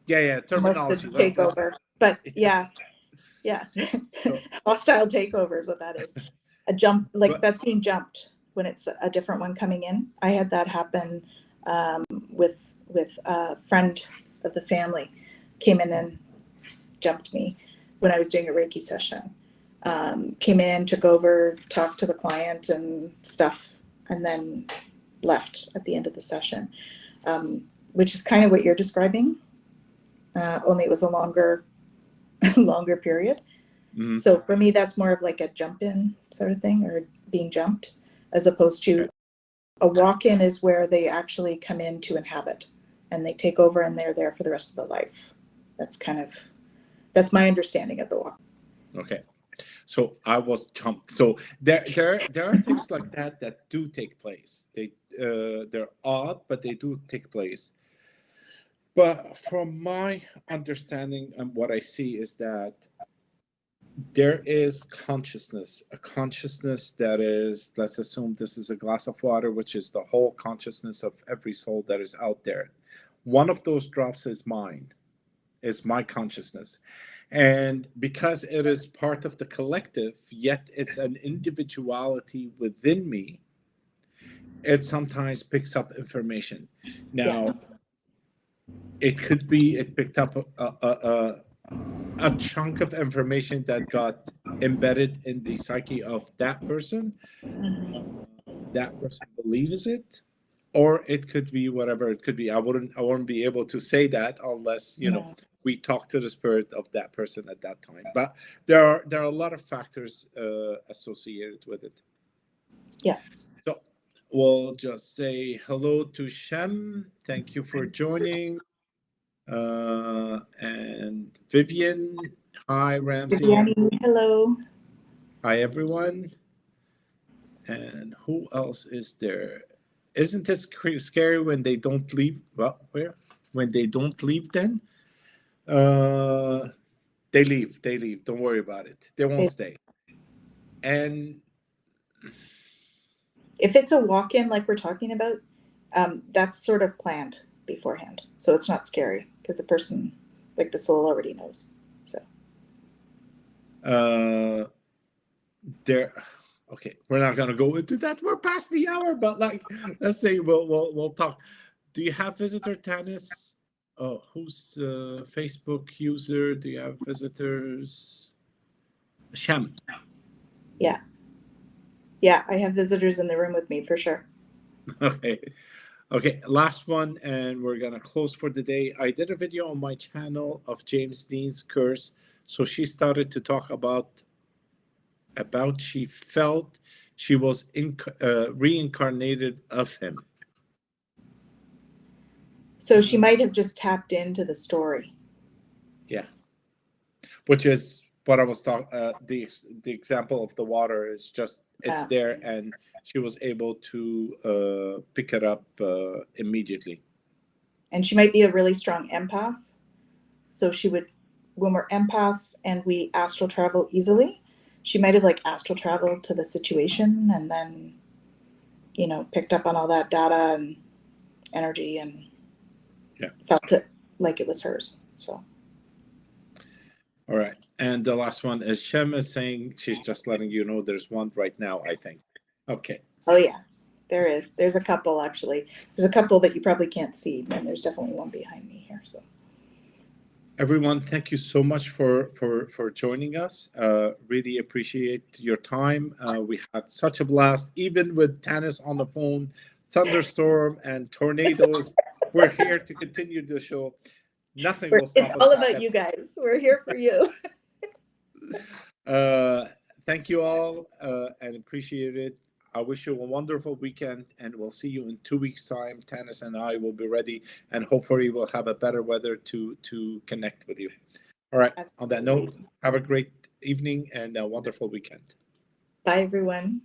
Yeah, terminology. Takeover. But yeah. Hostile takeover is what that is. A jump, that's being jumped when it's a different one coming in. I had that happen with a friend of the family, came in and jumped me when I was doing a Reiki session. Came in, took over, talked to the client and stuff, and then left at the end of the session, which is kind of what you're describing, only it was a longer period. Mm-hmm. So for me, that's more of like a jump in sort of thing, or being jumped, as opposed to a walk-in is where they actually come in to inhabit and they take over and they're there for the rest of their life. That's my understanding of the walk. Okay. So I was jumped. So there are things like that do take place. They're odd, but they do take place. But from my understanding and what I see is that there is a consciousness that is, let's assume this is a glass of water, which is the whole consciousness of every soul that is out there. One of those drops is mine, is my consciousness. And because it is part of the collective, yet it's an individuality within me, it sometimes picks up information. Now, it could be it picked up a chunk of information that got embedded in the psyche of that person. That person believes it, or it could be whatever it could be. I wouldn't be able to say that unless we talk to the spirit of that person at that time. But there are a lot of factors associated with it. Yeah. So we'll just say hello to Shem. Thank you for joining. And Vivian, hi. Ramsey, Vivian, hello. Hi everyone. And who else is there? Isn't it scary when they don't leave? Well, when they don't leave, then they leave. Don't worry about it. They won't stay. And if it's a walk-in like we're talking about, that's sort of planned beforehand, so it's not scary because the person, like the soul, already knows. So okay, we're not gonna go into that. We're past the hour, but let's say we'll talk. Do you have visitor, Tanis? Who's Facebook user? Do you have visitors? Shem. Yeah, I have visitors in the room with me for sure. Okay, last one, and we're gonna close for the day. I did a video on my channel of James Dean's curse. So she started to talk about she felt she was reincarnated of him. So she might have just tapped into the story. Yeah, which is what I was talking. The example of the water is just it's there, and she was able to pick it up immediately. And she might be a really strong empath. So she would, when we're empaths and we astral travel easily, she might have astral traveled to the situation and then picked up on all that data and energy and Yeah. felt it like it was hers. So. All right. And the last one is Shem is saying she's just letting you know there's one right now, I think. Okay. Oh yeah, there is. There's a couple actually. There's a couple that you probably can't see, and there's definitely one behind me here. So. Everyone, thank you so much for joining us. Really appreciate your time. We had such a blast, even with Tanis on the phone, thunderstorm and tornadoes. We're here to continue the show. Nothing will stop us. It's all about you guys. We're here for you. Thank you all and appreciate it. I wish you a wonderful weekend, and we'll see you in 2 weeks' time. Tanis and I will be ready, and hopefully we'll have a better weather to connect with you. All right. On that note, have a great evening and a wonderful weekend. Bye, everyone.